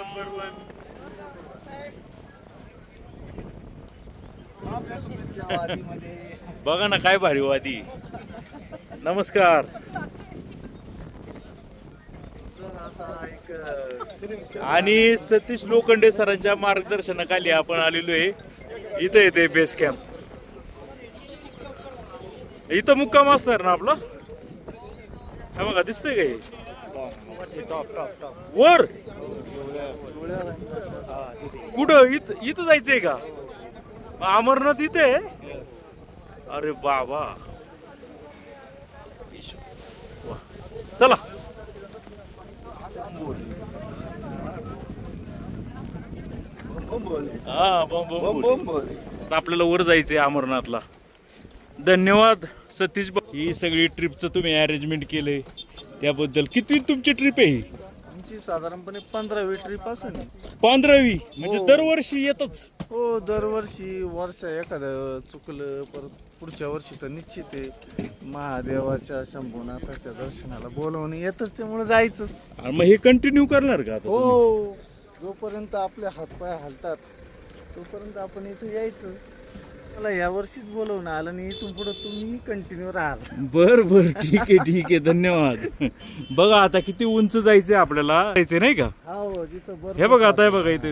Number 1. बघा ना काय भारी वादी. नमस्कार. आणि सतीश लोखंडे सरांच्या मार्गदर्शनाखाली आपण आलेलो आहे. इथे येते बेस कॅम्प. इथं मुक्काम असणार ना आपला. हा बघा दिसतंय का हे वर कुठं इथं जायचंय का अमरनाथ इथे. अरे बाबा चला. हा आपल्याला वर जायचंय अमरनाथला. धन्यवाद सतीश. ही सगळी ट्रिपचं तुम्ही अरेंजमेंट केलंय त्याबद्दल. किती तुमची ट्रिप आहे ही? आमची साधारणपणे 15वी ट्रिप असेल. 15वी म्हणजे दरवर्षी येतच. हो दरवर्षी वर्ष एखादं चुकलं परत पुढच्या वर्षी तर निश्चित आहे महादेवाच्या शंभूनाथाच्या दर्शनाला बोलवून येतच त्यामुळे जायचंच. मग हे कंटिन्यू करणार का आता तुम्ही? हो जोपर्यंत आपले हातपाय हलतात तोपर्यंत आपण इथे यायचं. मला या वर्षीच बोलवणं आलं आणि इथून पुढे तुम्ही कंटिन्यू राहाल. बर ठीक आहे धन्यवाद. बघा आता किती उंच जायचंय आपल्याला. जायचंय नाही का? हो जिथं हे बघा आता हे बघा इथं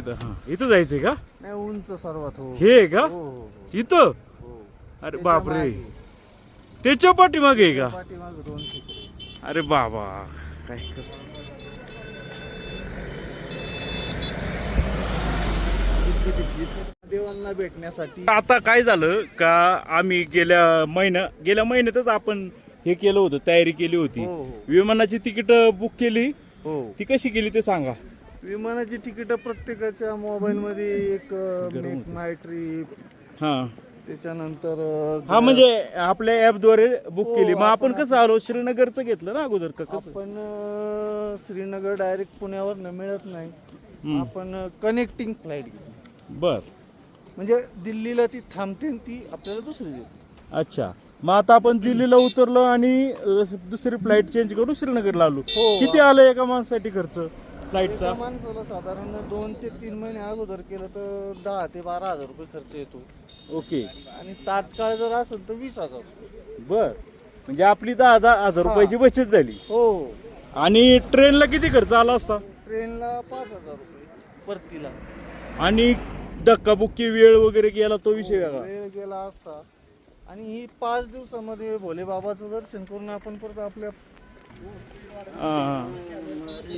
इथं जायचंय का? नाही उंच सर्वात. हो हे आहे का? हो इथं. अरे बापरे त्याच्या पाठीमागे आहे का? पाठीमागे 2 ठिकाणी. अरे बाबा काय कर. देवांना भेटण्यासाठी. आता काय झालं का आम्ही गेल्या महिन्यातच आपण हे केलं होतं, तयारी केली होती. हो. विमानाची तिकीट बुक केली. हो ती कशी केली ते सांगा. विमानाची तिकीट प्रत्येकाच्या मोबाईल मध्ये एक मेक माय ट्रिप हा त्याच्यानंतर हा म्हणजे आपल्या ऍप द्वारे बुक हो, केली. मग आपण आपण कसं आलो श्रीनगरचं घेतलं ना अगोदर का कसं? आपण श्रीनगर डायरेक्ट पुण्यावर मिळत नाही. आपण कनेक्टिंग फ्लाईट घेतो. बर म्हणजे दिल्लीला ती थांबते आणि ती आपल्याला दुसरी देते. अच्छा. मग आता आपण दिल्लीला उतरलो आणि दुसरी फ्लाईट चेंज करून श्रीनगरला आलो. हो. किती आलं एका माणसासाठी खर्च फ्लाईटचा? एका माणसाला साधारण 2 ते 3 महिने अगोदर केलं तर 10 ते 12 हजार रुपये खर्च येतो. ओके. आणि तात्काळ जर असेल तर 20,000. बर म्हणजे आपली 10,000 रुपयाची बचत झाली. हो. आणि ट्रेनला किती खर्च आला असता? ट्रेनला 5,000 रुपये परतीला. आणि धक्काबुक्की वेळ वगैरे गेला तो विषय वेगळा. वेळ गेला असता. आणि ही 5 दिवसामध्ये भोले बाबाचं दर्शन करून आपण परत आपल्या.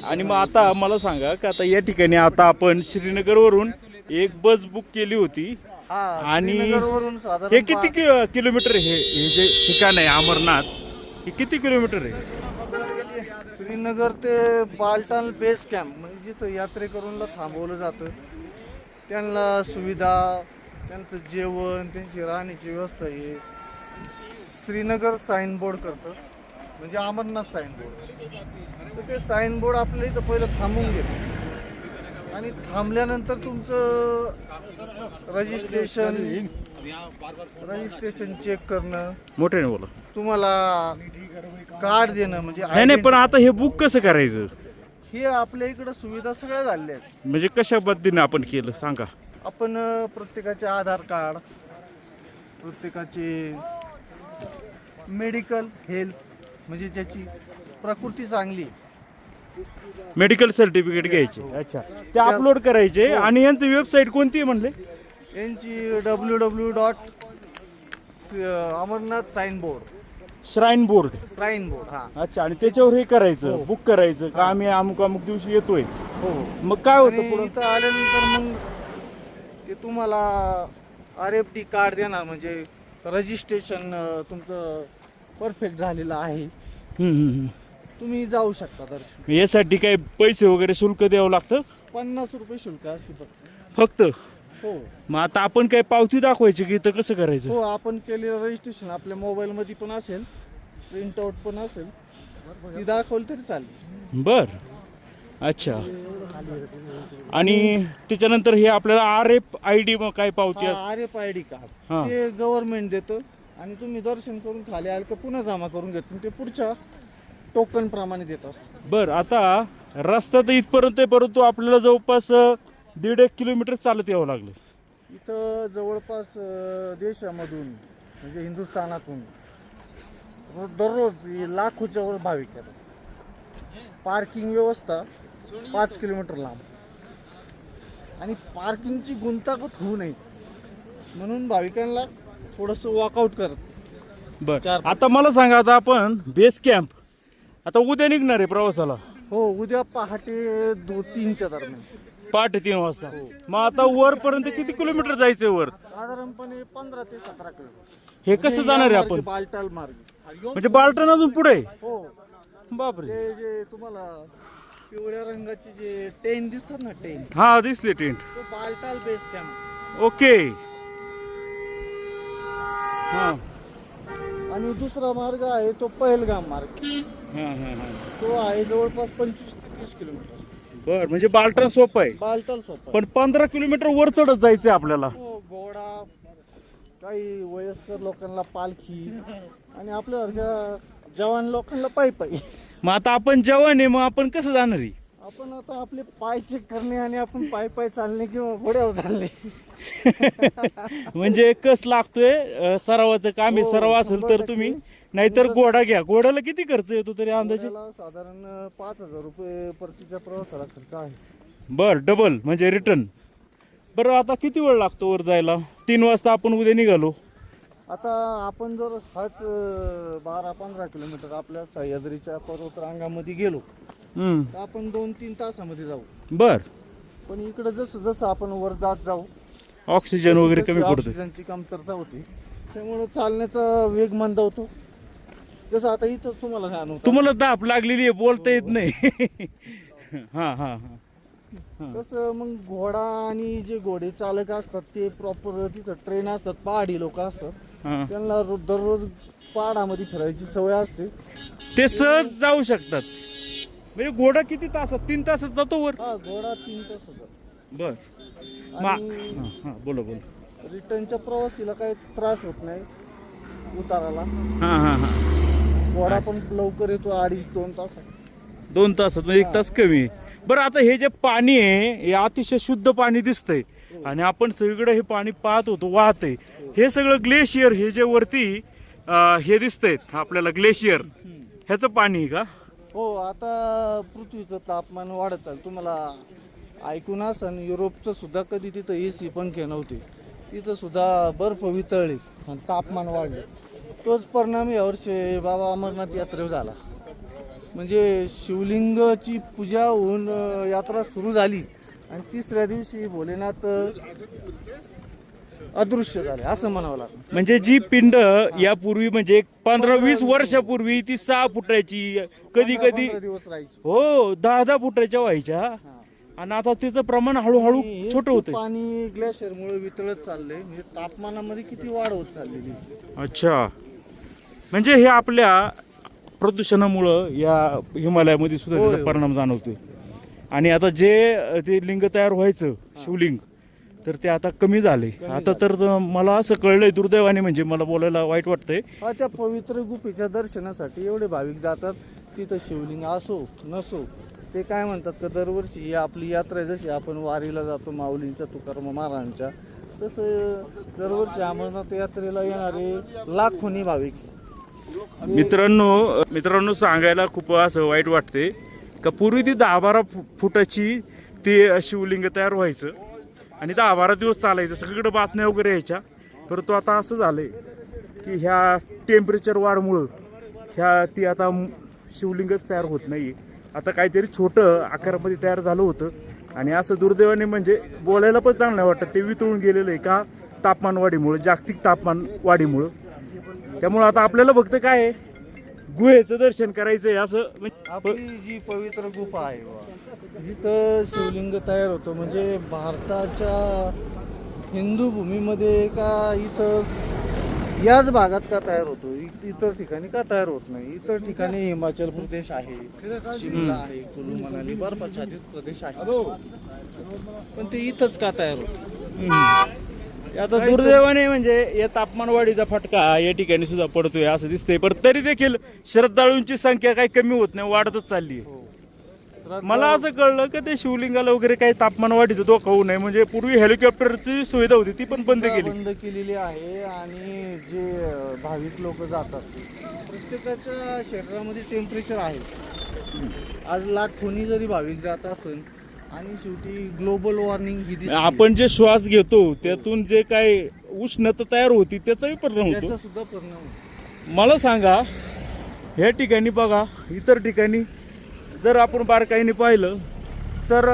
आणि मग आता मला सांगा का आता या ठिकाणी आता आपण श्रीनगर वरून एक बस बुक केली होती. आणि श्रीनगरवरून हे साधारण किती किलोमीटर हे जे ठिकाण आहे अमरनाथ हे किती किलोमीटर आहे? श्रीनगर ते बालटाल बेस कॅम्प म्हणजे जिथं यात्रेकरूंना थांबवलं जातं त्यांना सुविधा त्यांचं जेवण त्यांची राहण्याची व्यवस्था आहे श्रीनगर साईन बोर्ड करतं. म्हणजे अमरनाथ साईन बोर्ड. तर ते साईन बोर्ड आपल्या इथं पहिलं थांबून घेतं आणि थांबल्यानंतर तुमचं रजिस्ट्रेशन चेक करणं. मोठ्याने बोला. तुम्हाला कार्ड देणं म्हणजे नाही पण आता हे बुक कसं करायचं? हे आपल्या इकडं सुविधा सगळ्या झाल्या आहेत. म्हणजे कशा पद्धतीने आपण केलं सांगा. आपण प्रत्येकाचे आधार कार्ड प्रत्येकाचे मेडिकल हेल्थ म्हणजे ज्याची प्रकृती चांगली मेडिकल सर्टिफिकेट घ्यायचे. अच्छा ते अपलोड करायचे. आणि यांची वेबसाईट कोणती आहे म्हणले? यांची www. Amarnath sign board. Shrine board. हा. अच्छा. आणि त्याच्यावर हे करायचं बुक करायचं का आम्ही अमुक दिवशी येतोय. हो. मग काय होतं आणि पुढं? इथं आल्यानंतर मग ते तुम्हाला RFD कार्ड देणार म्हणजे रजिस्ट्रेशन तुमचं परफेक्ट झालेलं आहे. तुम्ही जाऊ शकता दर्शन. यासाठी काय पैसे वगैरे शुल्क द्यावं लागतं? 50 रुपये शुल्क असते फक्त. हो. मग आता आपण काय पावती दाखवायची की इथं कसं करायचं? हो आपण केलेलं रजिस्ट्रेशन आपल्या मोबाईल मध्ये पण असेल प्रिंट आउट पण असेल ती दाखवली तरी चालेल. बर. अच्छा. आणि त्याच्यानंतर हे आपल्याला RFID मग काय पावती असते? RFID कार्ड ते गव्हर्नमेंट देतं आणि तुम्ही दर्शन करून खाली आलं का पुन्हा जमा करून घेतो ते पुढच्या टोकन प्रमाणे देत असतो. बर. आता रस्ता तर इथपर्यंत आहे, परंतु आपल्याला जवळपास 1.5 किलोमीटर चालत यावं लागलं. इथं जवळपास देशामधून म्हणजे हिंदुस्थानातून दररोज लाखोच्या वर भाविक येतात. पार्किंग व्यवस्था 5 किलोमीटर लांब आणि पार्किंगची गुंतागुंत होऊ नये म्हणून भाविकांना थोडंसं वॉकआउट करत. बरं, आता मला सांगा, आता आपण बेस कॅम्प आता उद्या निघणार आहे प्रवासाला. हो, उद्या पहाटे 2-3च्या दरम्यान. पहाटे 3 वाजता. मग आता वरपर्यंत किती किलोमीटर जायचंय वर? साधारणपणे 15 ते 17 किलोमीटर. हे कसं जाणार आहे आपण? बालटाल मार्ग. म्हणजे बालटण अजून पुढे? हो. बापरे. जे तुम्हाला पिवळ्या रंगाचे जे टेंट दिसतात ना, टेंट, हा दिसले टेंट. तो बालटाल बेस कॅम्प. ओके. हा आणि दुसरा मार्ग आहे तो पहिलगाम मार्ग. हा हा हा. तो आहे जवळपास 25 ते 30 किलोमीटर. बर, म्हणजे बालटण सोपं आहे, बालटाल सोपा. पण 15 किलोमीटर वर चढत जायचंय आपल्याला. हो, घोडा, काही वयस्कर लोकांना पालखी आणि आपल्यासारख्या जवान लोकांना पायी पायी. मग आता आपण जवान आहे, मग आपण कसं जाणार आहे? आपण आता आपले पाय चेक करणे आणि आपण पायी पायी चालणे किंवा घोड्यावर चालणे. म्हणजे कस लागतोय, सरावाचं काम आहे. हो, सराव असेल तर 100% तुम्ही, नाहीतर घोडा घ्या. घोड्याला किती खर्च येतो तरी अंदाजे? घोड्याला साधारण 5,000 रुपये परतीच्या प्रवासाला खर्च आहे. बर, डबल म्हणजे रिटर्न. बरं, आता किती वेळ लागतो वर जायला? 3 वाजता आपण उद्या निघालो. आता आपण जर हाच 12-15 किलोमीटर आपल्या सह्याद्रीच्या पर्वतरांगामध्ये गेलो तर आपण 2-3 तासामध्ये जाऊ. बर. पण इकडे जसं जसं आपण वर जात जाऊ ऑक्सिजन वगैरे कमी पडतो. ऑक्सिजनची कमतरता होती, त्यामुळे चालण्याचा वेग मंदावतो. जसं आता इथंच तुम्हाला जाणवतं. तुम्हाला दाप लागलेली आहे, बोलता येत नाही. हा हा हा. तसं मग घोडा आणि जे घोडे चालक असतात ते प्रॉपर तिथं ट्रेन असतात, पहाडी लोक असतात, हा. त्यांना दररोज पहाडामध्ये फिरायची सवय असते. ते सहज जाऊ शकतात. म्हणजे घोडा किती तासात? 3 तासात जातो वर. हा, घोडा 3 तास होता. बर. आणि हा, बोला बोला. रिटर्नच्या प्रवासीला काही त्रास होत नाही उताराला. हा हा हा. घोडा पण लवकर येतो, 2.5-2 तासात. 2 तासात म्हणजे 1 तास कमी. बरं, आता हे जे पाणी आहे हे अतिशय शुद्ध पाणी दिसतंय आणि आपण सगळीकडे हे पाणी पाहत होतो वाहतंय. हे सगळं ग्लेशियर, हे जे वरती हे दिसतंय आपल्याला ग्लेशियर, ह्याचं पाणी आहे का? हो, आता पृथ्वीचं तापमान वाढत चाललं. तुम्हाला ऐकून असन युरोपचं सुद्धा कधी तिथं AC पंखे नव्हते, तिथं सुद्धा बर्फ वितळले आणि तापमान वाढले. तोच परिणाम यावर्षी बाबा अमरनाथ यात्रेवर झाला. म्हणजे शिवलिंगाची पूजा होऊन यात्रा सुरू झाली आणि 3ऱ्या दिवशी भोलेनाथ अदृश्य झाले असं म्हणावं लागलं. म्हणजे जी पिंड यापूर्वी म्हणजे 15-20 वर्षापूर्वी ती 6 फुटाची, कधी कधी 15 दिवस राहायची. हो 10-10 फुटाच्या व्हायच्या, आणि आता त्याचं प्रमाण हळूहळू आणि छोटं हे होतंय. पाणी ग्लेशियरमुळे वितळत चाललंय. म्हणजे तापमानामध्ये किती वाढ होत चाललेली. अच्छा, म्हणजे हे आपल्या प्रदूषणामुळं या हिमालयामध्ये सुद्धा होय, त्याचा होय. परिणाम जाणवतोय. आणि आता जे ते लिंग तयार व्हायचं शिवलिंग, तर ते आता कमी झाले. आता तर मला असं कळलंय दुर्दैवाने, म्हणजे मला बोलायला वाईट वाटतंय. हा, त्या पवित्र गुफेच्या दर्शनासाठी एवढे भाविक जातात. तिथं शिवलिंग असो नसो, ते काय म्हणतात का दरवर्षी ही आपली यात्रा आहे, जशी आपण वारीला जातो माऊलींच्या, तुकाराम महाराजांच्या, तसं दरवर्षी अमरनाथ यात्रेला येणारे लाखोनी भाविक. मित्रांनो सांगायला खूप असं वाईट वाटते का पूर्वी ती 10-12 फुटाची ते शिवलिंग तयार व्हायचं आणि 10-12 दिवस चालायचं, सगळीकडे बातम्या वगैरे यायच्या. परंतु आता असं झालंय की ह्या टेम्परेचर वाढमुळं ती आता शिवलिंगच तयार होत नाही. आता काहीतरी छोटं आकारामध्ये तयार झालं होतं आणि असं दुर्दैवाने म्हणजे बोलायला पण चांगलं नाही वाटत, ते वितळून गेलेलं आहे का तापमान वाढीमुळं, जागतिक तापमान वाढीमुळं. त्यामुळं आता आपल्याला फक्त काय आहे, गुहेचं दर्शन करायचंय असं. आपली जी पवित्र गुफा आहे जिथं शिवलिंग तयार होतं, म्हणजे भारताच्या हिंदू भूमीमध्ये का इथं याच भागात का तयार होतो, इतर ठिकाणी का तयार होत नाही? इतर ठिकाणी हिमाचल प्रदेश आहे, शिमला आहे, कुलू मनाली बर्फाच्छादित प्रदेश आहे, पण ते इथंच का तयार होतं? आता दुर्दैवाने म्हणजे या तापमान वाढीचा फटका या ठिकाणी सुद्धा पडतोय असं दिसतंय. पण तरी देखील श्रद्धाळूंची संख्या काही कमी होत नाही, वाढतच चालली आहे. मला असं कळलं की ते शिवलिंगाला वगैरे काही तापमान वाढीचं धोका होऊ नये म्हणजे पूर्वी हेलिकॉप्टरची सुविधा होती ती पण बंद केली. बंद केलेली आहे. आणि जे भाविक लोक जातात प्रत्येकाच्या शरीरामध्ये टेम्परेचर आहे. आज लाखोनी जरी भाविक जात असेल आणि शेवटी ग्लोबल वॉर्मिंग ही दिसते. आपण जे श्वास घेतो त्यातून जे काही उष्णता तयार होती त्याचाही परिणाम होतो. त्याचा सुद्धा परिणाम होतो. मला सांगा ह्या ठिकाणी बघा इतर ठिकाणी जर आपण बारकाईने पाहिलं तर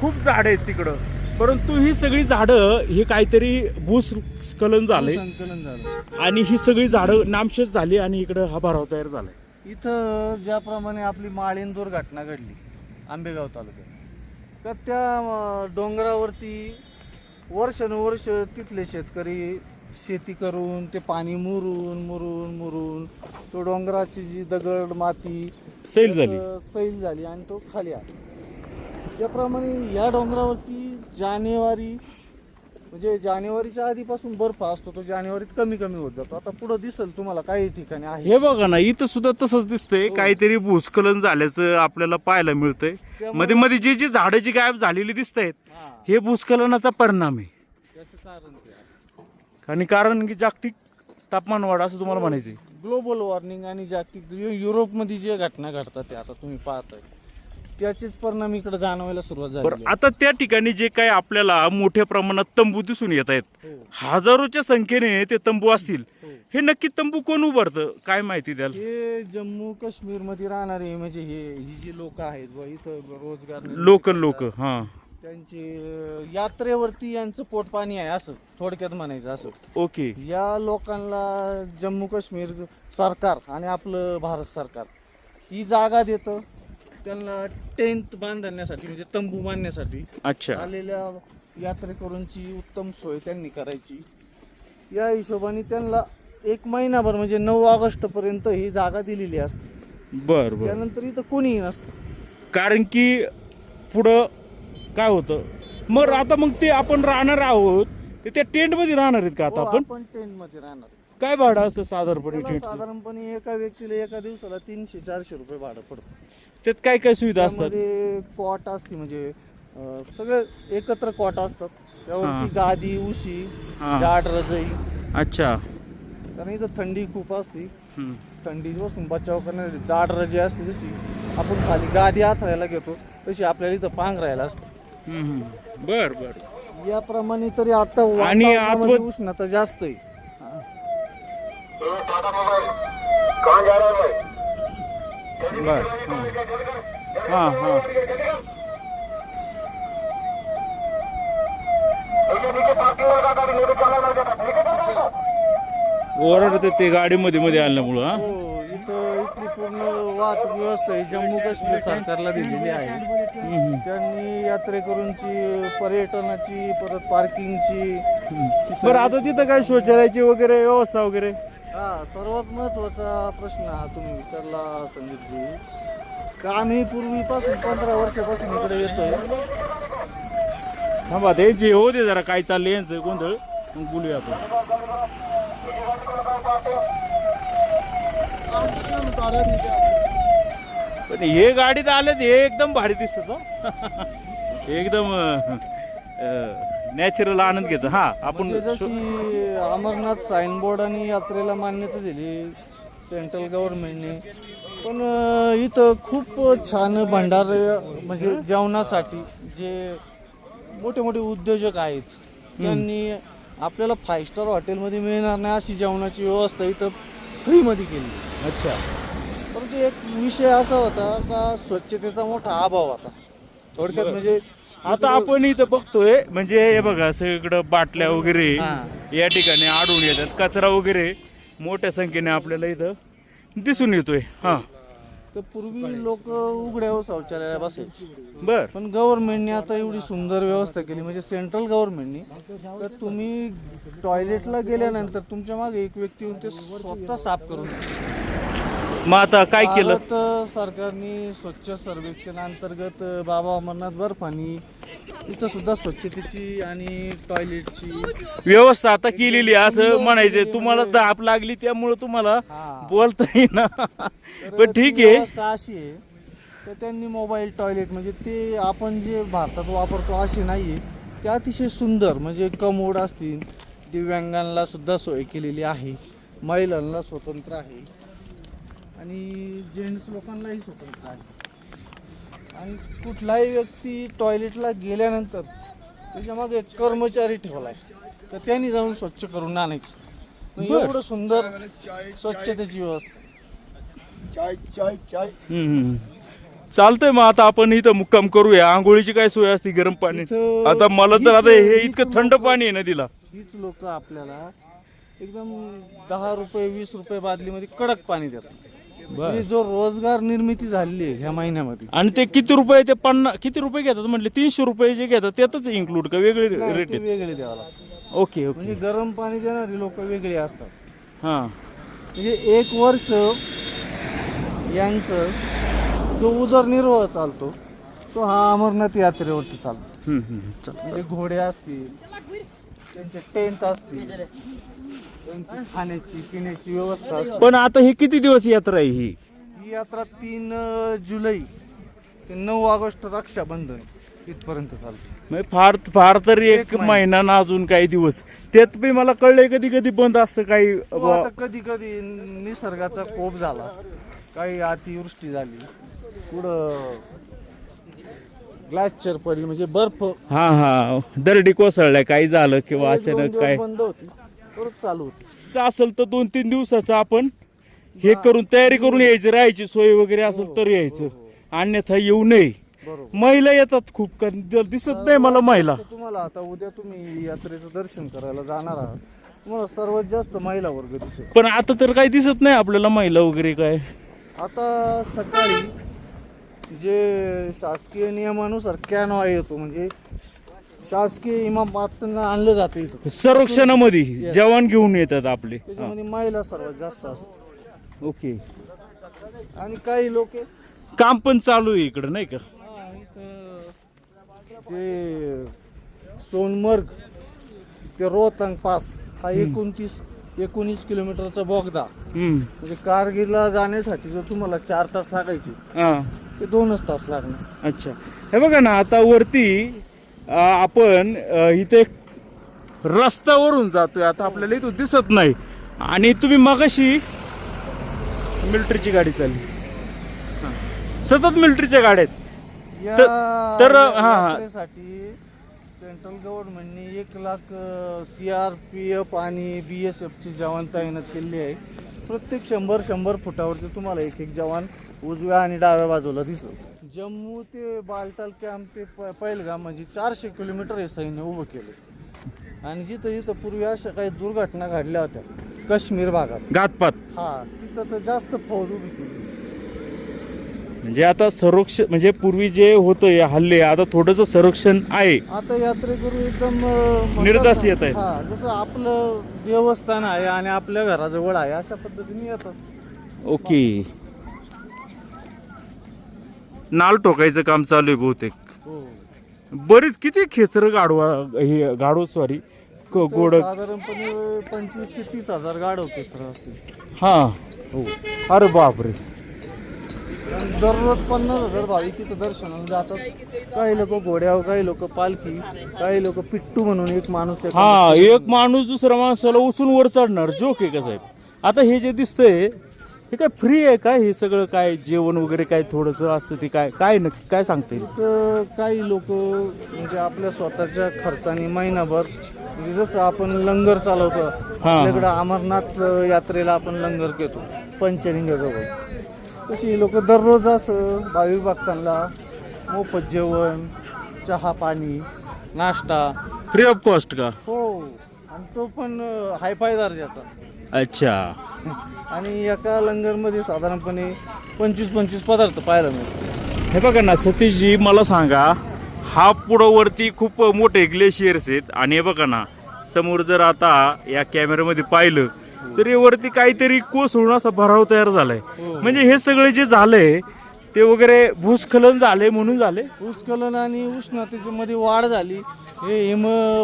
खूप झाडं आहेत तिकडं, परंतु ही सगळी झाडं हे काहीतरी भूस्खलन झालंय संकलन झालं आणि ही सगळी झाडं नामशेष झाली आणि इकडं हा भराव तयार झालाय. इथं ज्याप्रमाणे आपली माळेंदूर घटना घडली आंबेगाव तालुक्यात, तर त्या डोंगरावरती वर्षानुवर्ष तिथले शेतकरी शेती करून ते पाणी मुरून मुरून मुरून तो डोंगराची जी दगड माती सैल झाली. सैल झाली आणि तो खाली आला. त्याप्रमाणे या डोंगरावरती जानेवारी म्हणजे जानेवारीच्या आधीपासून बर्फ असतो, तो जानेवारीत कमी कमी होत जातो. आता पुढे दिसेल तुम्हाला काही ठिकाणी आहे. हे बघा ना इथं सुद्धा तसंच दिसतंय, काहीतरी भूस्खलन झाल्याचं आपल्याला पाहायला मिळतंय. मध्ये मध्ये जी जी झाडं जी गायब झालेली दिसत आहेत हा, हे भूस्खलनाचा परिणाम आहे. त्याचं कारण ते आहे. आणि कारण की जागतिक तापमान वाढ असं तुम्हाला म्हणायचं आहे. ग्लोबल वॉर्मिंग आणि जागतिक युरोपमध्ये जे घटना घडतात ते आता तुम्ही पाहताय त्याचेच परिणाम इकडे जाणवायला सुरुवात झाली. बरं आता त्या ठिकाणी जे काही आपल्याला मोठ्या प्रमाणात तंबू दिसून येत आहेत, हो, हजारोच्या संख्येने ते तंबू असतील, हो. हे नक्की तंबू कोण उभारतं काय माहिती द्याल? हे जम्मू काश्मीर मध्ये राहणारे म्हणजे ही जी लोक आहेत व इथं रोजगार निर्मिती लोकल करतात, लोक. हा त्यांची यात्रेवरती यांचं पोट पाणी आहे असं थोडक्यात म्हणायचं. असं ओके. या लोकांना जम्मू काश्मीर सरकार आणि आपलं भारत सरकार ही जागा देतं त्यांना टेंट बांधण्यासाठी म्हणजे तंबू बांधण्यासाठी. अच्छा. आलेल्या यात्रेकरूंची उत्तम सोय त्यांनी करायची. या हिशोबाने त्यांना एक महिनाभर म्हणजे 9 ऑगस्ट पर्यंत ही जागा दिलेली असते. बर बर. त्यानंतर इथं कोणीही नसतं. कारण की पुढं काय होतं मग आता मग ते आपण राहणार आहोत ते त्या टेंट मध्ये राहणार आहेत का आता हो, आपण? आपण टेंट मध्ये राहणार. काय भाडं असं साधारणपणे त्याला टेंटचं? साधारणपणे एका व्यक्तीला एका दिवसाला 300-400 रुपये भाडं पडतं. त्यात काय काय सुविधा असतात? त्यामध्ये कॉट असते म्हणजे सगळे एकत्र कॉट असतात. हा. त्यावरती गादी उशी हा. जाड रजई. अच्छा. कारण इथं थंडी खूप असते. हम्म. थंडीपासून बचाव करणारी जाड रजी असते. जशी आपण खाली गादी आथरायला घेतो तशी आपल्याला इथं पांघरायला असते. हम्म. बर बर. याप्रमाणे तरी आता आणि वातावरणामध्ये आतमध्ये- उष्णता जास्त आहे. बर. हा हा. ओरडते ते गाडीमध्ये मध्ये आल्यामुळं. हा. हो, इथली पूर्ण वाहतूक व्यवस्था ही जम्मू काश्मीर सरकारला दिलेली आहे. हम्म. त्यांनी यात्रेकरूंची पर्यटनाची परत पार्किंगची बरं आता तिथं काय शौचालयाची वगैरे व्यवस्था वगैरे? हा सर्वात महत्वाचा प्रश्न हा तुम्ही विचारला संदीपजी. का आम्ही पूर्वीपासून 15 वर्षापासून इकडे येतोय. थांबा ते जे हो दे जरा काय चाललंय यांचं गोंधळ मग बोलूया आपण. पण हे गाडीत आले हे एकदम भारी दिसत एकदम नॅचरल आनंद घेतो. हा आपण म्हणजे जशी अमरनाथ साईन बोर्ड आणि यात्रेला मान्यता दिली सेंट्रल गव्हर्नमेंटने, पण इथं खूप छान भंडार म्हणजे जेवणासाठी जे मोठे मोठे उद्योजक आहेत त्यांनी आपल्याला 5 स्टार हॉटेलमध्ये मिळणार नाही अशी जेवणाची व्यवस्था इथं फ्रीमध्ये केली. अच्छा. परंतु एक विषय असा होता का स्वच्छतेचा मोठा अभाव होता थोडक्यात. म्हणजे आता आपण इथं बघतोय म्हणजे हे बघा सगळीकडं बाटल्या वगैरे हा. या ठिकाणी आढळून येतात, कचरा वगैरे मोठ्या संख्येने आपल्याला इथं दिसून येतोय. हा. तर पूर्वी लोक उघड्यावर शौचालयाला बसायचे, बर. पण गव्हर्नमेंटने आता एवढी सुंदर व्यवस्था केली म्हणजे सेंट्रल गव्हर्नमेंटने, तर तुम्ही टॉयलेटला गेल्यानंतर तुमच्या मागे एक व्यक्ती येऊन ते स्वतः साफ करून मग आता काय केलं? भारत सरकारने स्वच्छ सर्वेक्षण अंतर्गत बाबा अमरनाथ बर्फानी इथं सुद्धा स्वच्छतेची आणि टॉयलेटची व्यवस्था आता केलेली आहे असं म्हणायचंय. तुम्हाला धाप लागली त्यामुळे तुम्हाला हा. बोलता येईना तर पण ती ठीक आहे. व्यवस्था अशी आहे तर त्यांनी मोबाईल टॉयलेट म्हणजे ते आपण जे भारतात वापरतो असे नाही आहे, ते अतिशय सुंदर म्हणजे कमोड असतील, दिव्यांगांना सुद्धा सोय केलेली आहे, महिलांना स्वतंत्र आहे आणि जेंट्स लोकांनाही स्वतंत्र आहे. आणि कुठलाही व्यक्ती टॉयलेटला गेल्यानंतर त्याच्यामागे एक कर्मचारी ठेवला आहे, तर त्यांनी जाऊन स्वच्छ करून आणायचं. म्हणजे बरं. एवढं सुंदर स्वच्छतेची व्यवस्था. चालतंय. मग आता आपण इथं मुक्काम करूया. आंघोळीची काय सोय असते? गरम पाणी? इथं आता मला तर आता हे हीच इतकं थंड लोकं- पाणी आहे ना तिला. हीच लोक आपल्याला एकदम 10 रुपये 20 रुपये बादलीमध्ये कडक पाणी देतात. म्हणजे जो रोजगार निर्मिती झालेली आहे ह्या महिन्यामध्ये. आणि ते किती रुपये? ते किती रुपये घेतात म्हटले? 300 रुपये जे घेतात त्यातच इन्क्लूड का वेगळे नाही, रेट ते आहेत? वेगळे द्यावं लागतं. Okay okay. म्हणजे गरम पाणी देणारी लोक वेगळी असतात. हां. म्हणजे 1 वर्ष यांचं जो उदरनिर्वाह चालतो तो हा अमरनाथ यात्रेवरती चालतो. चल. म्हणजे घोडे असतील, त्यांचे टेंट असतील, त्यांची खाण्याची पिण्याची व्यवस्था असते. पण आता हे किती दिवस यात्रा आहे ही? ही यात्रा 3 जुलै ते 9 ऑगस्ट रक्षाबंधन इथपर्यंत चालते. म्हणजे फार तरी एक एक महिना. महिना ना अजून काही दिवस. त्यात बी मला कळलंय कधी कधी बंद असतं काही. तो आता कधी कधी निसर्गाचा कोप झाला, काही अतिवृष्टी झाली, पुढं ग्लासचर पडली म्हणजे बर्फ हा दरडी कोसळल्या काही झालं किंवा 1-2 अचानक दिवस काय बंद होती, परत चालू होती. असेल तर 2-3 दिवसाचं आपण हे करून तयारी करून यायचं. राहायची सोय वगैरे असेल तर यायचं, अन्यथा येऊ नये. बरोबर. महिला येतात खूप, कारण दिसत नाही मला महिला. तर तुम्हाला आता उद्या तुम्ही यात्रेचं दर्शन करायला जाणार आहात, तुम्हाला सर्वात जास्त महिला वर्ग दिसेल. पण आता तर काही दिसत नाही आपल्याला महिला वगैरे काय. आता सकाळी जे शासकीय नियमानुसार कॅनॉ येतो म्हणजे शासकीय इमामातना आणलं जातं इथं, संरक्षणामध्ये जवान घेऊन येतात आपले. त्याच्यामध्ये महिला सर्वात जास्त असतात. ओके. आणि काही लोक काम पण चालू आहे इकडं नाही का? जे सोनमर्ग ते रोहतांग पास हा 19 किलोमीटरचा बोगदा, म्हणजे कारगिलला जाण्यासाठी जर तुम्हाला 4 तास लागायचे हा. ते 2च तास लागणार. अच्छा. हे बघा ना, आता वरती आपण इथे रस्त्यावरून जातोय. आता आपल्याला इथं दिसत नाही. आणि तुम्ही मगाशी मिलिटरीची गाडी चालली, सतत मिलिटरीच्या गाड्या आहेत. तर हा. यात्रेसाठी सेंट्रल गव्हर्नमेंटने 1 लाख CRPF आणि BSF ची जवान तैनात केलेली आहे. प्रत्येक 100 फुटावरती तुम्हाला एक जवान उजव्या आणि डाव्या बाजूला दिसतो. जम्मू ते बालटाल कॅम्प ते पहिलगाम म्हणजे 400 किलोमीटर हे सैन्य उभं केलं. आणि जिथं पूर्वी अशा काही दुर्घटना घडल्या होत्या काश्मीर भागात घातपात, हा, तिथं तर जास्त फौज उभी केली. म्हणजे आता संरक्षण म्हणजे पूर्वी जे होतं हे हल्ले, आता थोडंसं संरक्षण आहे. आता यात्रेकरू एकदम म्हणतात निर्धास्त ना, येत आहेत. हा, जसं आपलं देवस्थान आहे आणि आपल्या घराजवळ आहे अशा पद्धतीने येतात. ओके. नाल ठोकायचं काम चालू आहे बहुतेक. हो. बरीच किती खेचर गाडव सॉरी गोड. साधारणपणे 25 ते 30 हजार गाड होते असतील. हा. हो. अरे बापरे. आणि दररोज 50,000 भाविक इथं दर्शनाला जातात. काही लोक घोड्यावर, काही लोक पालखी, काही लोक पिट्टू म्हणून एक माणूस आहे. हा, एक माणूस दुसऱ्या माणसाला उचलून वर चढणार. जोक आहे का साहेब? आता हे जे दिसतंय हे काय फ्री आहे काय? हे सगळं काय जेवण वगैरे काय थोडंसं असतं ते काय नक्की काय सांगता येईल? तर काही लोक म्हणजे आपल्या स्वतःच्या खर्चाने महिनाभर म्हणजे जसं आपण लंगर चालवतो आपल्याकडं अमरनाथ यात्रेला आपण लंगर घेतो पंचलिंगाजवळ, तशी लोक दररोज असं भाविक भक्तांना मोफत जेवण, चहा पाणी, नाश्ता फ्री ऑफ कॉस्ट का? हो. आणि तो पण हायफाय दर्जाचा. अच्छा. आणि एका लंगरमध्ये साधारणपणे 25 पदार्थ पाहायला मिळतात. हे बघा ना सतीशजी, मला सांगा, हा पुढं वरती खूप मोठे ग्लेशियर्स आहेत आणि हे बघा ना समोर जर आता या कॅमेऱ्यामध्ये पाहिलं तर वरती काहीतरी कोसळून असा भराव तयार झालाय. म्हणजे हे सगळे जे झालंय ते वगैरे भूस्खलन झाले म्हणून झाले. भूस्खलन आणि उष्णतेच्या मध्ये वाढ झाली. हे हिम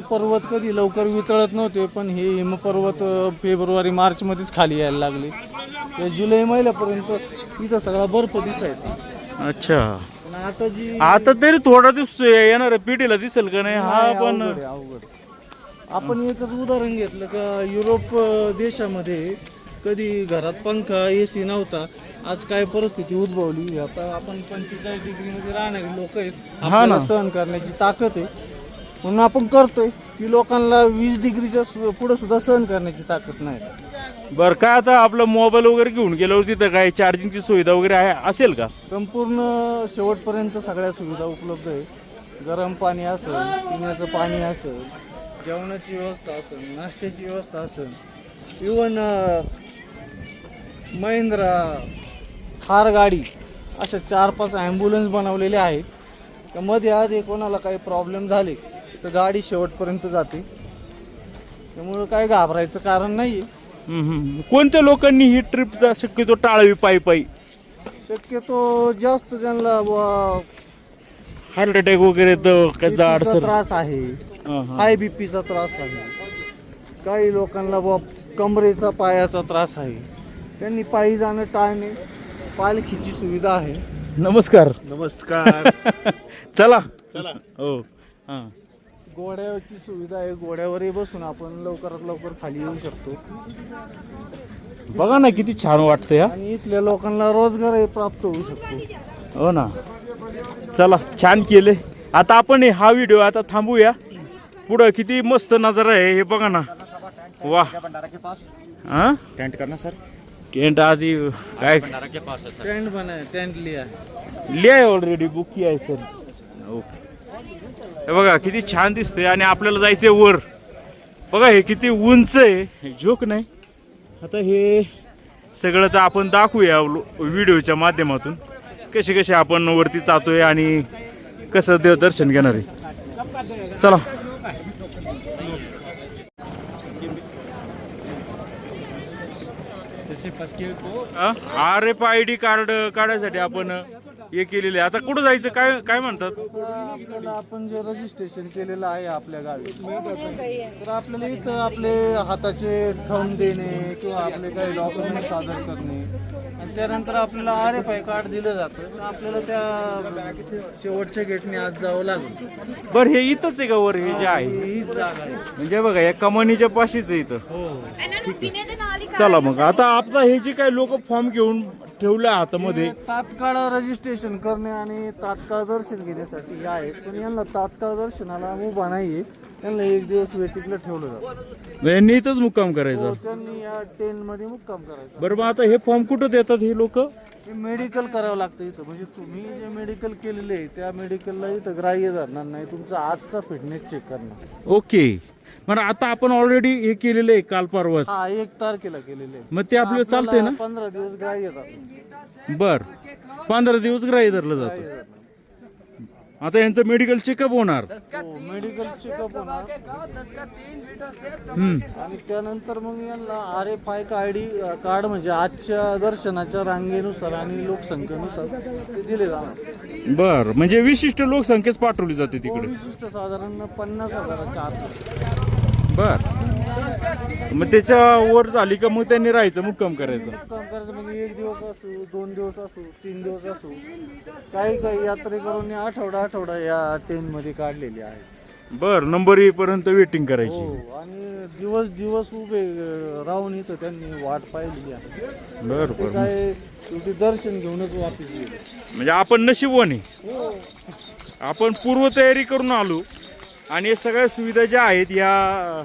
पर्वत कधी लवकर वितळत नव्हते, पण हे हिम पर्वत फेब्रुवारी मार्च मध्येच खाली यायला लागले. जुलै महिन्यापर्यंत इथं सगळा बर्फ दिसायचा. अच्छा, पण आता जी आता तरी थोडा दिवस येणार पिढीला दिसेल का नाही हा नाही, पण. अवघड आहे, अवघड. आपण एकच उदाहरण घेतलं का युरोप देशामध्ये कधी घरात पंखा एसी नव्हता. आज काय परिस्थिती उद्भवली. आता आपण 45 डिग्रीमध्ये राहणारे लोक आहेत, ना. आपल्याला सहन करण्याची ताकद आहे म्हणून आपण करतोय. ती लोकांना 20 डिग्रीच्या पुढे सुद्धा सहन करण्याची ताकद नाही. बरं, काय आता आपलं मोबाईल वगैरे घेऊन गेल्यावर तिथं काय चार्जिंगची सुविधा वगैरे आहे असेल का? संपूर्ण शेवटपर्यंत सगळ्या सुविधा उपलब्ध आहे. गरम पाणी असेल, पिण्याचं पाणी असेल, जेवणाची व्यवस्था असेल, नाश्त्याची व्यवस्था असेल, इवन महिंद्रा थार गाडी अशा 4-5 ॲम्ब्युलन्स बनवलेले आहेत. त्यामध्ये आधी कोणाला काही प्रॉब्लेम झाले तर गाडी शेवटपर्यंत जाते. त्यामुळं काय घाबरायचं कारण नाही आहे. कोणत्या लोकांनी ही ट्रिप शक्यतो टाळावी पायी? शक्यतो जास्त त्यांना हार्ट अटॅक वगैरे तर काय जाड बीपीचा सर? त्रास आहे, हाय बीपीचा त्रास आहे, काही लोकांना कमरेचा पायाचा त्रास आहे, त्यांनी पायी जाणं टाळणे. पालखीची सुविधा आहे. नमस्कार. नमस्कार. चला हो. हां, घोड्याची सुविधा आहे. घोड्यावरही बसून आपण लवकरात लवकर खाली येऊ शकतो. बघा ना किती छान वाटतंय हा. आणि इथल्या लोकांना रोजगारही प्राप्त होऊ शकतो. हो ना. चला, छान केले. आता आपण हा व्हिडिओ आता थांबूया. पुढं किती मस्त नजारा आहे हे बघा ना. वाह. हा, टेंट करना सर. टेंट आधी काय टेंट बना टेंट लिया लिहाय ऑलरेडी बुक किया आहे सर. ओके. हे बघा किती छान दिसतंय आणि आपल्याला जायचंय वर. बघा हे किती उंच आहे, जोक नाही. आता हे सगळं तर आपण दाखवूया व्हिडिओच्या माध्यमातून कसे कसे आपण वरती जातोय आणि कसं देव दर्शन घेणार आहे. चला. RFID कार्ड काढायसाठी आपण हे केलेले. आता कुठं जायचं काय काय म्हणतात? आपल्याला आपण जे रजिस्ट्रेशन केलेलं आहे आपल्या गावी तर आपल्याला इथं आपले हाताचे थंब देणे किंवा आपले काही डॉक्युमेंट सादर करणे आणि त्यानंतर आपल्याला RFI कार्ड दिलं जातं. आपल्याला त्या शेवटच्या गेटने आज जावं लागेल. बरं, हे इथंच आहे का वर हे जे आहे? हीच जागा आहे. म्हणजे बघा या कमानीच्या पाशीच आहे इथं. हो. चला मग आता आपला हे जे काही लोक फॉर्म घेऊन ठेवले हातामध्ये तात्काळ रजिस्ट्रेशन करणे आणि तात्काळ दर्शन घेण्यासाठी हे आहेत. पण यांना तात्काळ दर्शनाला उभा नाहीये. त्यांना एक दिवस वेटिंगला ठेवलं जातं. यांनी इथंच मुक्काम करायचा. हो, त्यांनी या टेनमध्ये मुक्काम करायचा. बरं, मग आता हे फॉर्म कुठं देतात हे लोक? हे मेडिकल करावं लागतं इथं. म्हणजे तुम्ही जे मेडिकल केलेले आहे त्या मेडिकलला इथं ग्राह्य धरणार नाही. तुमचा आजचा फिटनेस चेक करणार. ओके. मग आता आपण ऑलरेडी हे केलेलं आहे काल परवाच. हा 1 तारखेला केलेले आहे. मग ते आपलं चालतंय ना? 15 दिवस ग्राह्य धरणार. बर, 15 दिवस ग्राह्य धरलं जातं. आता यांचं मेडिकल चेकअप होणार. मेडिकल चेकअप होणार हम्म. आणि त्यानंतर मग यांना RFI कार्ड म्हणजे आजच्या दर्शनाच्या रांगेनुसार आणि लोकसंख्येनुसार ते दिले जाणार. बर, म्हणजे विशिष्ट लोकसंख्येच पाठवली जाते तिकडे. विशिष्ट साधारण 50,000च्या आत. बर, मग त्याच्या वर झाली का मग त्यांनी राहायचं, मुक्काम करायचं. काम करायचं म्हणजे 1 दिवस असो, 2 दिवस असो, 3 दिवस असो. काही काही यात्रेकरूंनी आठवडा या टेनमध्ये काढलेले आहे. बर, नंबर येईपर्यंत वेटिंग करायची. हो, आणि दिवस उभे राहून इथं त्यांनी वाट पाहिली आहे. बर ते बर. काय शेवटी दर्शन घेऊनच वापस गेले. म्हणजे आपण नशीबवान आहे. हो. आपण पूर्वतयारी करून आलो आणि या सगळ्या सुविधा ज्या आहेत या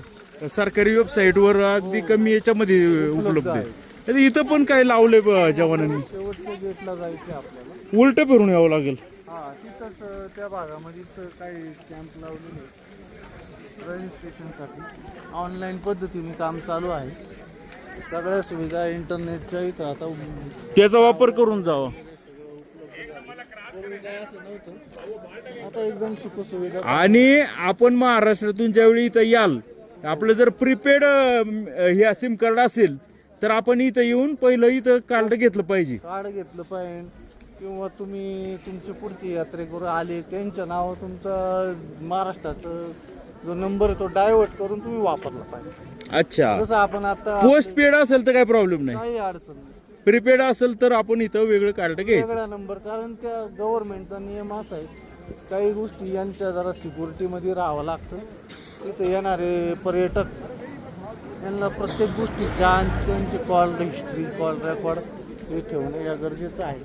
सरकारी वेबसाईटवर अगदी कमी याच्यामध्ये उपलब्ध आहे. तर इथं पण काय लावलंय जवानांनी? शेवटच्या गेटला जायचं आपल्याला. उलट फिरून यावं लागेल. हा, तिथंच त्या भागामध्येच काही कॅम्प लावलेले रजिस्ट्रेशनसाठी. ऑनलाईन पद्धतीने काम चालू आहे. सगळ्या सुविधा इंटरनेटच्या इथं आता त्याचा वापर करून जावा. आता एकदम सुखसुविधा. आणि आपण महाराष्ट्रातून ज्यावेळी इथं याल, आपलं जर प्रीपेड हे सिम कार्ड असेल तर आपण इथं येऊन पहिलं इथं कार्ड घेतलं पाहिजे. कार्ड घेतलं पाहिजे किंवा तुम्ही तुमचे पुढचे यात्रेकरू आले त्यांच्या नाव तुमचा महाराष्ट्राचा जो नंबर आहे तो डायव्हर्ट करून तुम्ही वापरला पाहिजे. अच्छा, जसं आपण आता पोस्ट पेड असेल तर काही प्रॉब्लेम नाही. काही अडचण नाही. प्रीपेड असेल तर आपण इथं वेगळं कार्ड घ्यायचं. वेगळा नंबर, कारण त्या गव्हर्नमेंटचा नियम असा आहे, काही गोष्टी यांच्या जरा सिक्युरिटीमध्ये राहावं लागतं. तिथे येणारे पर्यटक यांना प्रत्येक गोष्टी त्यांची कॉल हिस्ट्री, कॉल रेकॉर्ड हे ठेवणं या गरजेचं आहे.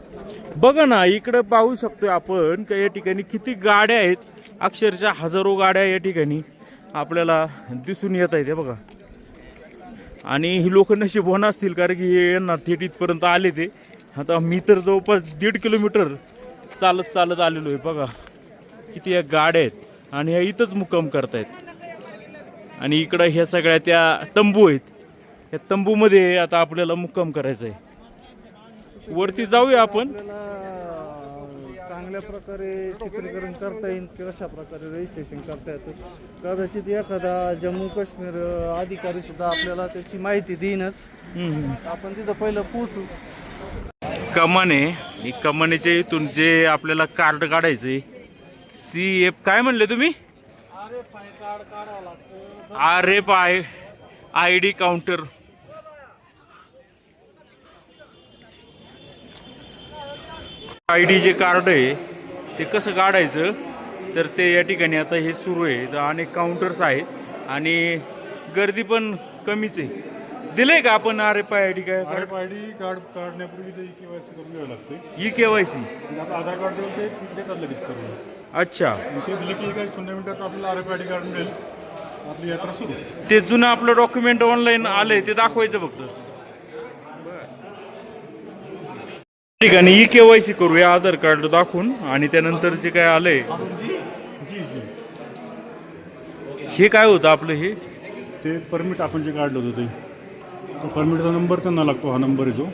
बघा ना, इकडं पाहू शकतोय आपण का या ठिकाणी किती गाड्या आहेत. अक्षरशः हजारो गाड्या या ठिकाणी आपल्याला दिसून येत आहेत. हे बघा, आणि ही लोक नशीबवान असतील, कारण की हे यांना थेट इथपर्यंत आले ते. आता मी तर जवळपास 1.5 किलोमीटर चालत चालत आलेलो आहे. बघा किती या गाड्या आहेत आणि ह्या इथंच मुक्काम करतायत. आणि इकडं ह्या सगळ्या त्या तंबू आहेत. या तंबूमध्ये आता आपल्याला मुक्काम करायचं आहे. वरती जाऊया आपण. आपल्याला चांगल्या प्रकारे चित्रीकरण करता येईल, कशा प्रकारे रजिस्ट्रेशन करता येतं. कदाचित एखादा जम्मू काश्मीर अधिकारी सुद्धा आपल्याला त्याची माहिती देईनच. आपण तिथं पहिलं पोहोचू. कमाने कमानेच्या इथून जे आपल्याला कार्ड काढायचे, CF काय म्हणले तुम्ही? RFI कार्ड काढावं लागतं. RFI ID counter. ID जे कार्ड आहे ते कसं काढायचं, तर ते या ठिकाणी आता हे सुरू आहे. तर अनेक काउंटर्स आहेत आणि गर्दी पण कमीच आहे. दिलंय का आपण RFI ID? काय RFID कार्ड काढण्यापूर्वी ते KYC करून घ्यावं लागते. KYC. आता आधार कार्ड देऊन ते देतात लगेच करून. अच्छा, ते दिले की काही 0 मिनिटात आपल्याला RFID कार्ड मिळेल. आपली यात्रा सुरू. ते जुनं आपलं डॉक्युमेंट ऑनलाईन आलंय ते दाखवायचं फक्त. ठिकाणी KYC करूया आधार कार्ड दाखवून, आणि त्यानंतर जे काय आलंय जी जी हे काय होतं आपलं हे? ते परमिट आपण जे काढलं होतं ते परमिटचा नंबर त्यांना लागतो. हा नंबर येतो.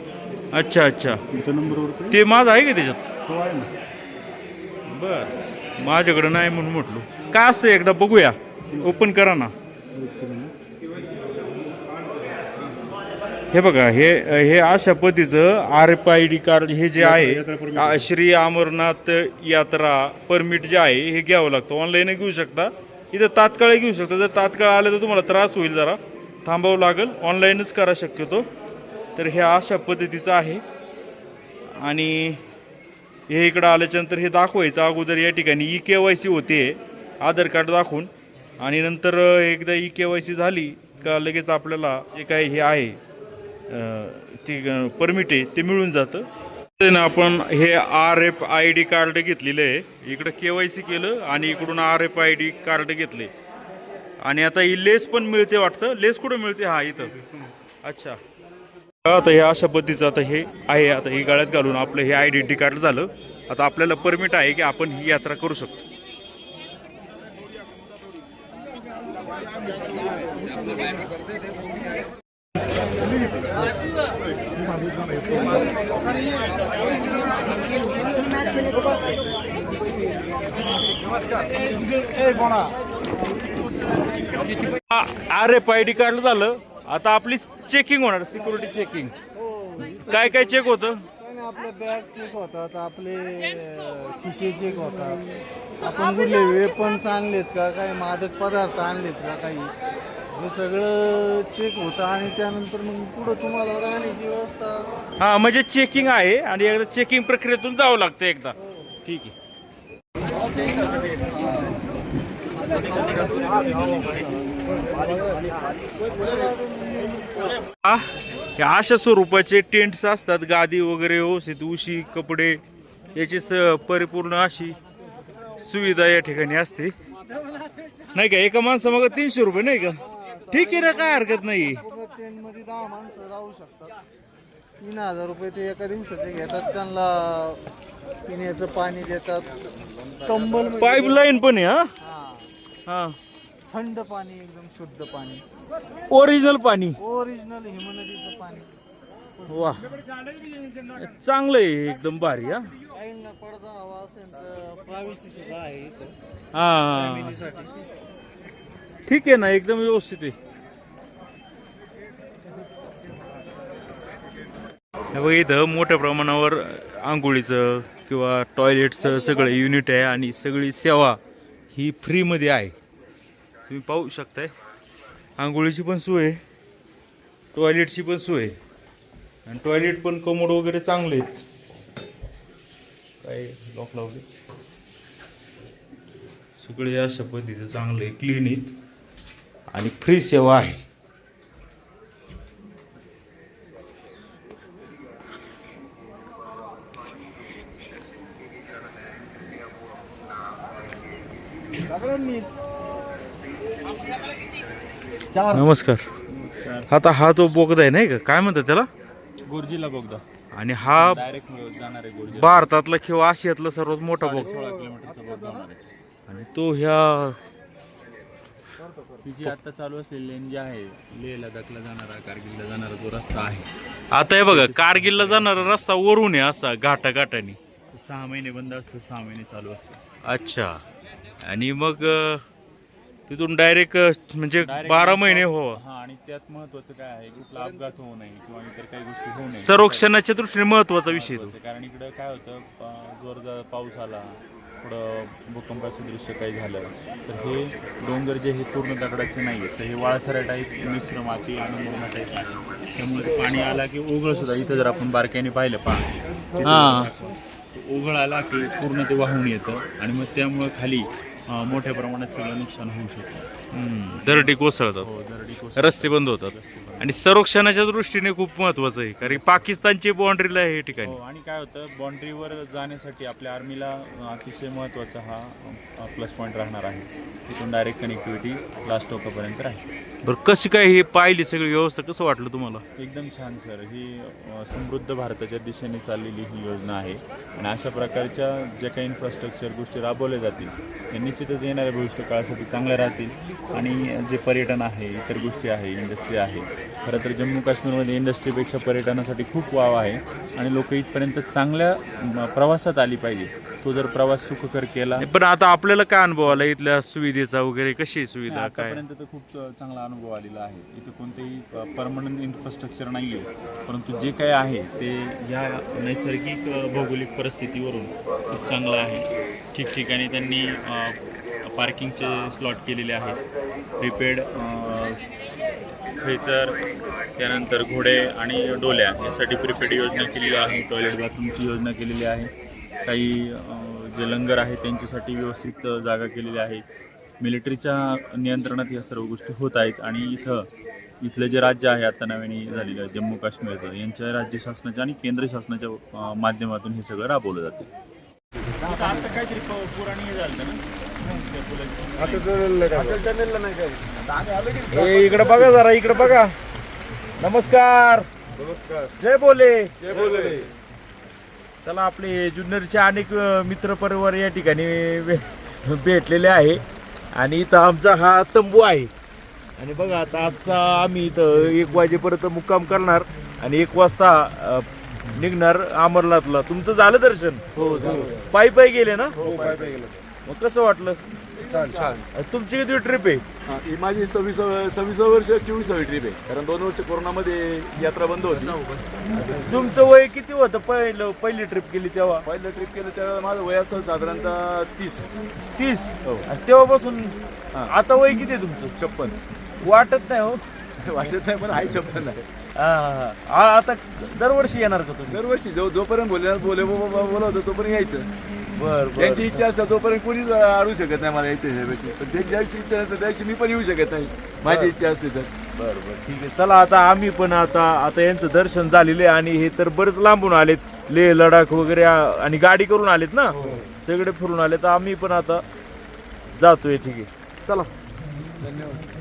अच्छा अच्छा, त्या नंबरवर ते माझं आहे का त्याच्यात? तो आहे ना. बर, माझ्याकडं नाही म्हणून म्हटलो. काय असतं एकदा बघूया, ओपन करा ना. एक सेकंद. हे बघा, हे अशा पद्धतीचं RFID कार्ड हे जे आहे, श्री अमरनाथ यात्रा परमिट जे आहे हे घ्यावं लागतं. ऑनलाईन घेऊ शकता, इथं तात्काळ घेऊ शकता. जर तात्काळ आलं तर तुम्हाला त्रास होईल, जरा थांबावं लागेल. ऑनलाईनच करा शक्यतो. तर हे अशा पद्धतीचं आहे. आणि हे इकडं आल्याच्यानंतर हे दाखवायचं अगोदर या ठिकाणी KYC होते आधार कार्ड दाखवून, आणि नंतर एकदा KYC झाली का लगेच आपल्याला जे काही हे आहे ते परमिट आहे ते मिळून जातं. आपण हे RFID कार्ड घेतलेलं आहे. इकडं KYC केलं आणि इकडून RFID कार्ड घेतले. आणि आता ही लेस पण मिळते वाटतं. लेस कुठं मिळते? हा, इथं. अच्छा, आता हे अशा पद्धतीचं आता हे आहे. आता ही गळ्यात घालून आपलं हे आयडेंटिटी कार्ड झालं. आता आपल्याला परमिट आहे की आपण ही यात्रा करू शकतो. RFID कार्ड झालं. आता आपली चेकिंग होणार, सिक्युरिटी चेकिंग. काय काय चेक होतं? आपले बॅग चेक होतात, आपले खिसे चेक होतात, आपण कुठले वेपन्स आणलेत का, काही मादक पदार्थ आणलेत का, काही हे सगळं चेक होतं. आणि त्यानंतर मग पुढं तुम्हाला राहण्याची व्यवस्था. हा, म्हणजे चेकिंग आहे आणि एकदा चेकिंग प्रक्रियेतून जावं लागतं एकदा. ठीक आहे. हे अशा स्वरूपाचे टेंट्स असतात, गादी वगैरे व्यवस्थित, उशी, कपडे याची परिपूर्ण अशी सुविधा या ठिकाणी असते, नाही का? एका माणसामागे 300 रुपये, नाही का? ठीक आहे ना, काय हरकत नाही. टेंट मध्ये 10 माणसं राहू शकतात. 3000 रुपये ते एका दिवसाचे घेतात. त्यांना पिण्याचं पाणी देतात, कंबल, पाईपलाईन पण आहे. हा हा, थंड पाणी, एकदम शुद्ध पाणी, ओरिजिनल पाणी, ओरिजिनल हिमनदीचं पाणी. वा, चांगलं आहे, एकदम भारी. हा, काहींना पडदा हवा असेल तर प्रायव्हसी सुद्धा आहे इथं हा, फॅमिलीसाठी. ठीक आहे ना, एकदम व्यवस्थित आहे. बघा, इथं मोठ्या प्रमाणावर आंघोळीचं किंवा टॉयलेटचं सगळं युनिट आहे आणि सगळी सेवा ही फ्रीमध्ये आहे. तुम्ही पाहू शकताय, आंघोळीची पण सोय, टॉयलेटची पण सोय आणि टॉयलेट पण कमोड वगैरे चांगले आहेत. काय लॉक लावले सगळे अशा पद्धतीचं चांगलं आहे, क्लीन आहेत आणि फ्री सेवा आहे. नमस्कार. आता हा तो बोगदा आहे नाही का, काय म्हणतात त्याला, गुरुजीला बोगदा. आणि हा डायरेक्ट जाणार आहे गुरुजी. भारतातला किंवा आशियातला सर्वात मोठा बोगदा 16 किलोमीटरचा बोगदा होणार आहे. आणि तो ह्या ही जी आता चालू असलेली लेन जी आहे, लेह लडाखला जाणारा, कारगिलला जाणारा जो रस्ता आहे, आता हे बघा कारगिलला जाणारा रस्ता वरून आहे असा घाटाघाटाने. 6 महिने बंद असतं, 6 महिने चालू असतं. अच्छा. आणि मग तिथून डायरेक्ट म्हणजे Direct 12 महिने हो. हा, आणि त्यात महत्वाचं काय आहे, कुठला अपघात होऊ नये किंवा इतर काही गोष्टी होऊ नये. संरक्षणाच्या दृष्टीने महत्वाचा विषय तो. महत्वाचं आहे. कारण इकडं काय होतं, जोरदार पाऊस आला, थोडं भूकंपाचं दृश्य काही झालं तर हे डोंगर जे हे पूर्ण दगडाचे नाही आहेत, तर हे वाळसरा टाईप मिश्र माती आणि मुरणा टाईप आहे. त्यामुळे पाणी आला की ओघळ सुद्धा, इथं जर आपण बारकाईने पाहिलं हां. ओघळ आला की पूर्ण ते वाहून येतं आणि मग त्यामुळे खाली मोठ्या प्रमाणात सगळं नुकसान होऊ शकतं. दरडी कोसळतात, हो, दरडी कोसळतात. रस्ते बंद होतात. आणि संरक्षणाच्या दृष्टीने खूप महत्वाचं आहे, कारण पाकिस्तानची बाउंड्रीला आहे हे ठिकाणी. हो, आणि काय होतं, बाउंड्रीवर जाण्यासाठी आपल्या आर्मीला अतिशय महत्त्वाचा हा प्लस पॉईंट राहणार आहे. तिथून डायरेक्ट कनेक्टिव्हिटी लास्ट टोकापर्यंत राहील. बरं, कशी काय हे पाहिली सगळी व्यवस्था, कसं वाटलं तुम्हाला? एकदम छान सर. ही समृद्ध भारताच्या दिशेने चाललेली ही योजना आहे आणि अशा प्रकारच्या ज्या काही इन्फ्रास्ट्रक्चर गोष्टी राबवल्या जातील हे निश्चितच येणाऱ्या भविष्य काळासाठी चांगल्या राहतील. आणि जे पर्यटन आहे, इतर गोष्टी आहे, इंडस्ट्री आहे, खरं तर जम्मू काश्मीरमध्ये इंडस्ट्रीपेक्षा पर्यटनासाठी खूप वाव आहे आणि लोक इथपर्यंत चांगल्या प्रवासात आली पाहिजे. तो जर प्रवास सुखकर केला. पण आता आपल्याला काय अनुभव आला इथल्या सुविधेचा वगैरे, कशी आहे सुविधा काय? आतापर्यंत तर खूप चांगला अनुभव आलेला आहे. इथं कोणतेही परमनंट इन्फ्रास्ट्रक्चर नाही आहे, परंतु जे काही आहे ते या नैसर्गिक भौगोलिक परिस्थितीवरून खूप चांगलं आहे. ठिकठिकाणी त्यांनी पार्किंगचे स्लॉट केलेले आहेत, प्रीपेड खैचर, त्यानंतर घोडे आणि डोल्या यासाठी प्रीपेड योजना केलेली आहे. टॉयलेट बाथरूमची योजना केलेली आहे. काही जे लंगर आहे त्यांच्यासाठी व्यवस्थित जागा केलेल्या आहेत. मिलिटरीच्या नियंत्रणात या सर्व गोष्टी होत आहेत. आणि इथलं जे राज्य आहे आता नव्याने झालेलं जम्मू काश्मीरचं, यांच्या राज्य शासनाच्या आणि केंद्र शासनाच्या माध्यमातून हे सगळं राबवलं जाते. आता काहीतरी पुराणी हे झालं ना, इकडे बघा जरा, इकडे बघा. नमस्कार. नमस्कार. जय बोले. जय बोले. चला, आपले जुन्नरचे अनेक मित्र परिवार या ठिकाणी भेटलेले आहे आणि इथं आमचा हा तंबू आहे. आणि बघा आता आजचा आम्ही इथं 1 वाजेपर्यंत मुक्काम करणार आणि 1 वाजता निघणार अमरनाथला. तुमचं झालं दर्शन? हो, झालं. पायी गेले ना? हो, पाय गेलं. मग कसं वाटलं? छान छान. तुमची किती ट्रिप आहे? ही माझी 26 वर्ष 24वी ट्रिप आहे. कारण 2 वर्ष कोरोनामध्ये यात्रा बंद होती. तुमचं वय किती होतं पहिली ट्रिप केली तेव्हा? पहिलं ट्रिप केलं त्यावेळेला माझं वय असं साधारणतः 30. 30. आणि तेव्हापासून आता वय किती आहे तुमचं? 56. वाटत नाही हो. वाटत नाही पण आहे 56 आहे. आता दरवर्षी येणार का तुम्ही? दरवर्षी जोपर्यंत बोलवतो तोपर्यंत यायचं. बर त्यांची इच्छा असते तोपर्यंत कोणीच अडू शकत नाही मला यायची. पण त्यांची ज्या इच्छा असते त्या दिवशी मी पण येऊ शकत नाही, माझी इच्छा असते तर. बरं ठीक आहे. चला, आता आम्ही पण आता यांचं दर्शन झालेलं आहे आणि हे तर बरेच लांबून आलेत, लेह लडाख वगैरे, आणि गाडी करून आलेत ना, सगळे फिरून आले. तर आम्ही पण आता जातोय. ठीक आहे, चला. धन्यवाद.